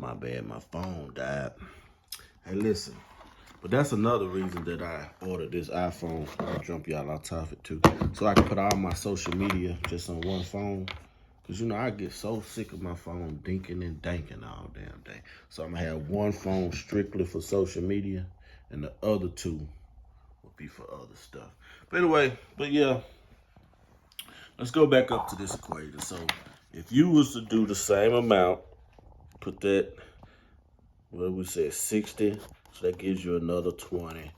My bad, my phone died. Hey, listen. But that's another reason that I ordered this iPhone. I'll jump y'all off topic too. So I can put all my social media just on one phone. Cause you know, I get so sick of my phone dinking and danking all damn day. So I'm gonna have one phone strictly for social media and the other two will be for other stuff. But anyway, yeah, let's go back up to this equation. So if you was to do the same amount, put that, what we said, 60, so that gives you another 20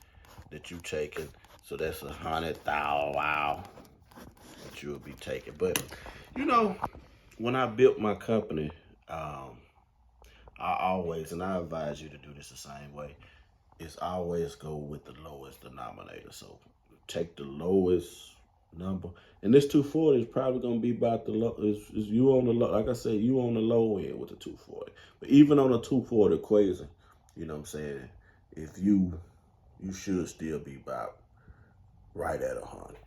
that you taking. So that's 100,000, wow, that you'll be taking. But you know, when I built my company, I always, and I advise you to do this the same way, is always go with the lowest denominator. So take the lowest number. And this 240 is probably going to be about the low, is you on the low, like I said, you on the low end with the 240. But even on a 240 equation, you know what I'm saying, if you should still be about right at 100.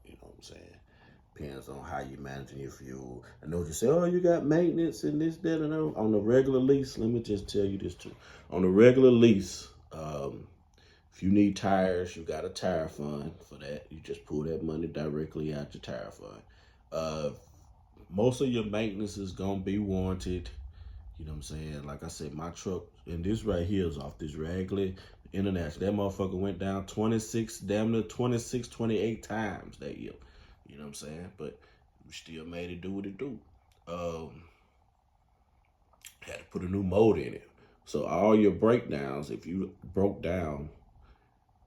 You know what I'm saying? Depends on how you managing your fuel. I know you say, oh, you got maintenance and this, that, and that. On the regular lease, let me just tell you this too. On the regular lease, if you need tires, you got a tire fund for that. You just pull that money directly out your tire fund. Most of your maintenance is going to be warranted. You know what I'm saying? Like I said, my truck, and this right here is off this Ragley International. That motherfucker went down 26, damn near 26, 28 times that year. You know what I'm saying? But we still made it do what it do. Had to put a new motor in it. So all your breakdowns, if you broke down,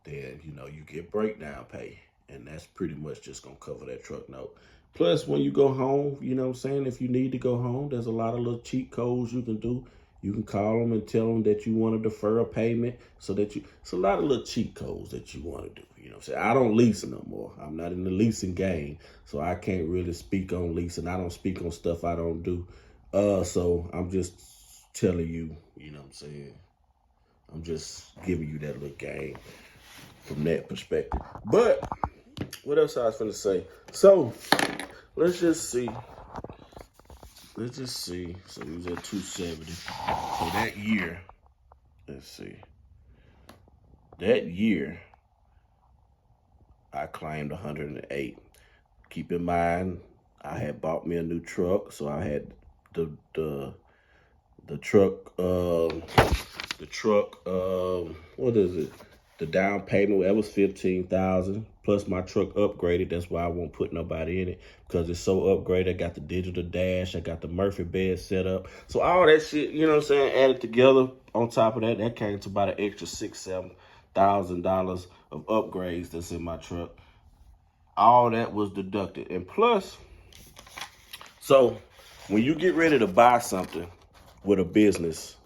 then, you know, you get breakdown pay. And that's pretty much just going to cover that truck note. Plus, when you go home, you know what I'm saying, if you need to go home, there's a lot of little cheat codes you can do. You can call them and tell them that you want to defer a payment so that it's a lot of little cheat codes that you want to do. You know what I'm saying? I don't lease no more. I'm not in the leasing game, so I can't really speak on leasing. I don't speak on stuff I don't do. So I'm just telling you, you know what I'm saying? I'm just giving you that little game from that perspective. But what else I was finna say? So let's just see. So we was at 270. So that year, let's see. That year, I claimed 108. Keep in mind, I had bought me a new truck, so I had the truck, what is it? The down payment, that was $15,000. Plus my truck upgraded. That's why I won't put nobody in it, because it's so upgraded. I got the digital dash. I got the Murphy bed set up. So all that shit, you know what I'm saying, added together on top of that, that came to about an extra $6,000-7,000 of upgrades that's in my truck. All that was deducted. And plus, so when you get ready to buy something with a business,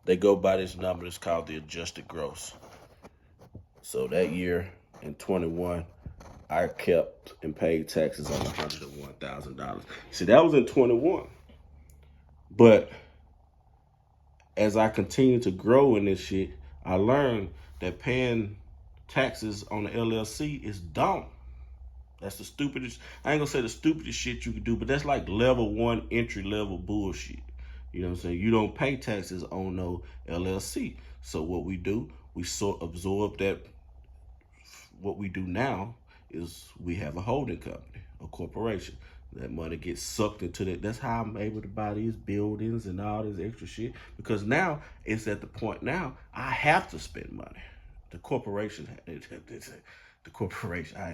they go by this number. It's called the adjusted gross. So that year in 21, I kept and paid taxes on $101,000. See, that was in 21. But as I continue to grow in this shit, I learned that paying taxes on the LLC is dumb. That's the stupidest, I ain't gonna say the stupidest shit you can do, but that's like level 1 entry level bullshit. You know what I'm saying? You don't pay taxes on no LLC. So what we do, we sort of absorb that. What we do now is we have a holding company, a corporation. That money gets sucked into that. That's how I'm able to buy these buildings and all this extra shit. Because now it's at the point now I have to spend money. The corporation, I ain't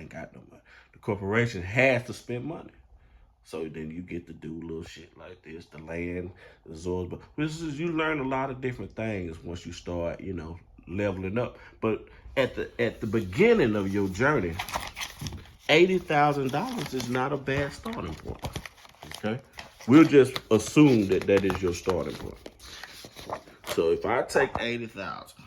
got no money. The corporation has to spend money. So then you get to do little shit like this, the land, the Zords. But you learn a lot of different things once you start, you know, leveling up. But at the beginning of your journey, $80,000 is not a bad starting point. Okay, we'll just assume that that is your starting point. So if I take 80,000,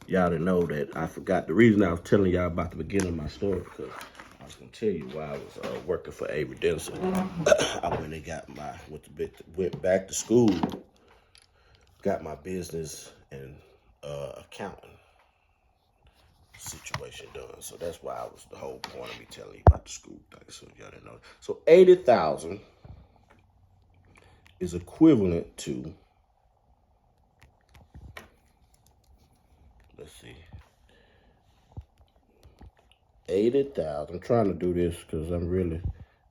y'all to know that I forgot the reason I was telling y'all about the beginning of my story, because I was gonna tell you why I was working for Avery Dennison. I went and got went back to school, got my business and accounting situation done. So that's why I was the whole point of me telling you about the school thing. So y'all didn't know. So 80,000 is equivalent to, let's see, 80,000. I'm trying to do this because I'm really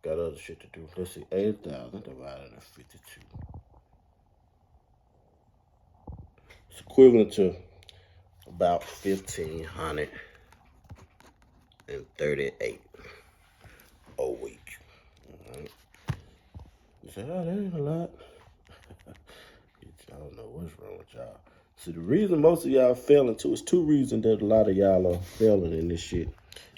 got other shit to do. Let's see, 80,000 divided by 52. It's equivalent to about 1,538 a week. All right. You say, oh, that ain't a lot. I don't know what's wrong with y'all. See, the reason most of y'all failing too, it's two reasons that a lot of y'all are failing in this shit.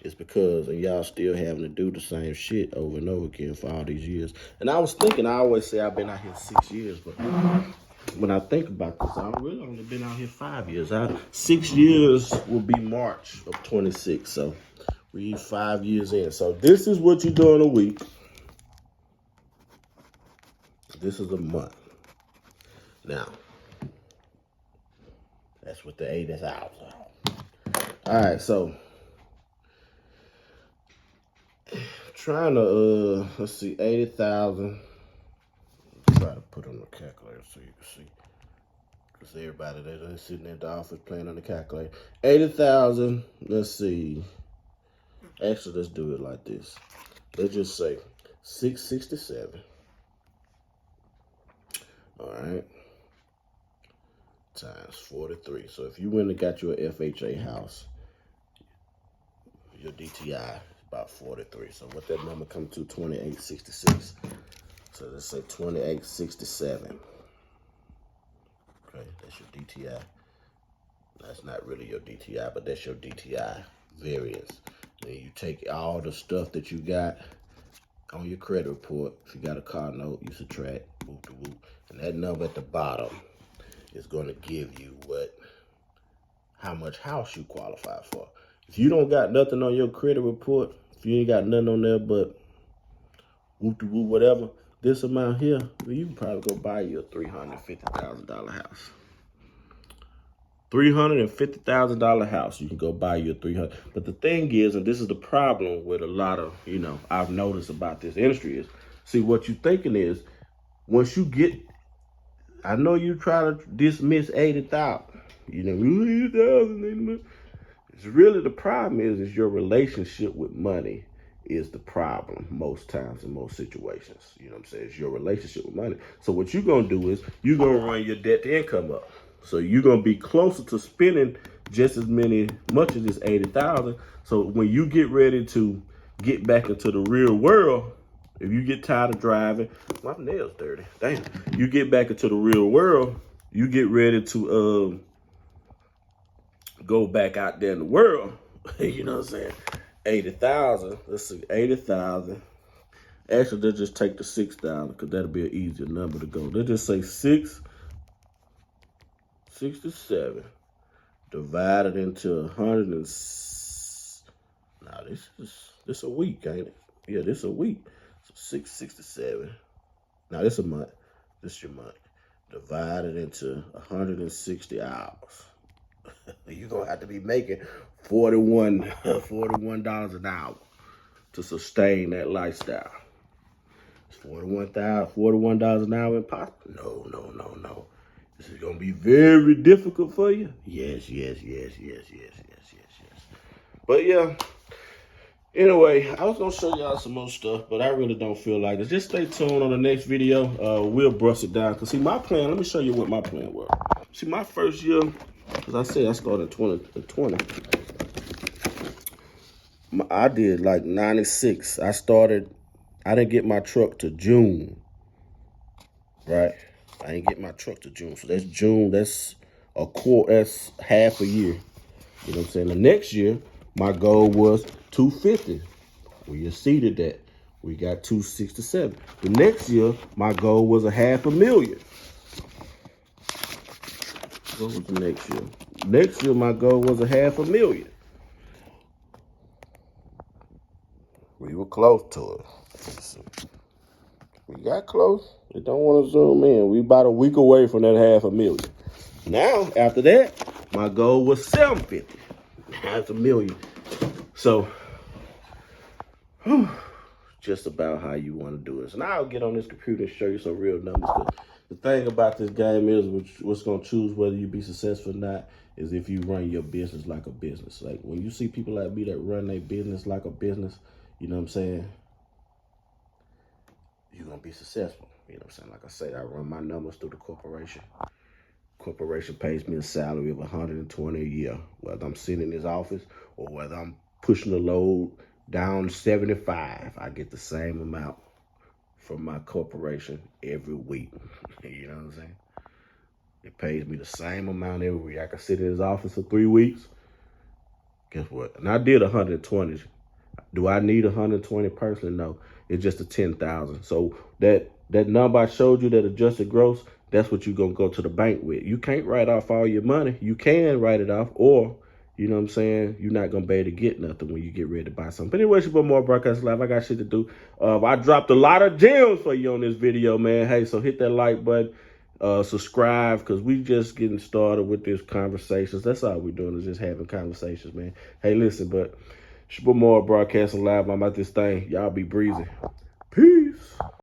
It's because of y'all still having to do the same shit over and over again for all these years. And I was thinking, I always say I've been out here 6 years, but when I think about this, I've really only been out here 5 years. 6 years will be March of 26, so we 5 years in. So this is what you do in a week. This is a month. Now, that's what the 80,000. All right, so trying to let's see, 80,000. Try to put on the calculator so you can see, because everybody that's sitting at the office playing on the calculator. 80,000. Let's see. Actually, let's do it like this. Let's just say 667. All right. Times 43. So if you went and got your FHA house, your DTI is about 43. So what that number comes to, 2866. So let's say 2867. Okay, that's your DTI. That's not really your DTI, but that's your DTI variance. Then you take all the stuff that you got on your credit report. If you got a car note, you subtract, whoop to whoop, and that number at the bottom is going to give you how much house you qualify for. If you don't got nothing on your credit report, if you ain't got nothing on there but whoop to whoop, whatever, this amount here, well, you can probably go buy you a $350,000 house. $350,000 house, you can go buy you a 300. But the thing is, and this is the problem with a lot of, I've noticed about this industry is, see, what you thinking is, once you get, I know you try to dismiss 80,000, 80,000. It's really the problem is your relationship with money is the problem most times in most situations. You know what I'm saying? It's your relationship with money. So what you're going to do is you're going to run your debt to income up. So you're going to be closer to spending just as much as this 80,000. So when you get ready to get back into the real world, if you get tired of driving, my nail's dirty. Damn. You get back into the real world, you get ready to go back out there in the world. You know what I'm saying? 80,000. Let's see, 80,000. Actually, they'll just take the 6,000 because that'll be an easier number to go. They'll just say 667 divided into 100 and. Now this a week, ain't it? Yeah, this a week. So 667. Now this a month. This your month. Divided into 160 hours. You're gonna have to be making $41 an hour to sustain that lifestyle. Is $41 an hour impossible? No. This is gonna be very difficult for you. Yes. But yeah. Anyway, I was gonna show y'all some more stuff, but I really don't feel like it. Just stay tuned on the next video. We'll brush it down. Cause see, my plan. Let me show you what my plan was. See, my first year, as I said, I started in 2020. I did like 96. I didn't get my truck to June. Right? I didn't get my truck to June. So that's June. That's a quarter. That's half a year. You know what I'm saying? The next year, my goal was 250. We exceeded that. We got 267. The next year, my goal was $500,000. What was the next year? Next year, my goal was $500,000. We were close to it. We got close. We don't want to zoom in. We about a week away from that $500,000. Now, after that, my goal was $750. $500,000. So, just about how you want to do it. So now I'll get on this computer and show you some real numbers. The thing about this game is what's going to choose whether you be successful or not is if you run your business like a business. Like when you see people like me that run their business like a business, you know what I'm saying? You're going to be successful. You know what I'm saying? Like I said, I run my numbers through the corporation. Corporation pays me a salary of $120 a year, whether I'm sitting in this office or whether I'm pushing the load down 75. I get the same amount from my corporation every week. You know what I'm saying? It pays me the same amount every week. I can sit in his office for 3 weeks. Guess what? And I did 120. Do I need 120 personally? No. It's just a 10,000. So that number I showed you, that adjusted gross, that's what you're going to go to the bank with. You can't write off all your money. You can write it off, or, you know what I'm saying, you're not going to be able to get nothing when you get ready to buy something. But anyway, it's your boy More Broadcast Live. I got shit to do. I dropped a lot of gems for you on this video, man. Hey, so hit that like button. Subscribe, because we just getting started with this conversations. That's all we're doing, is just having conversations, man. Hey, listen, but it's your boy More Broadcasting Live. I'm at this thing. Y'all be breezy. Peace.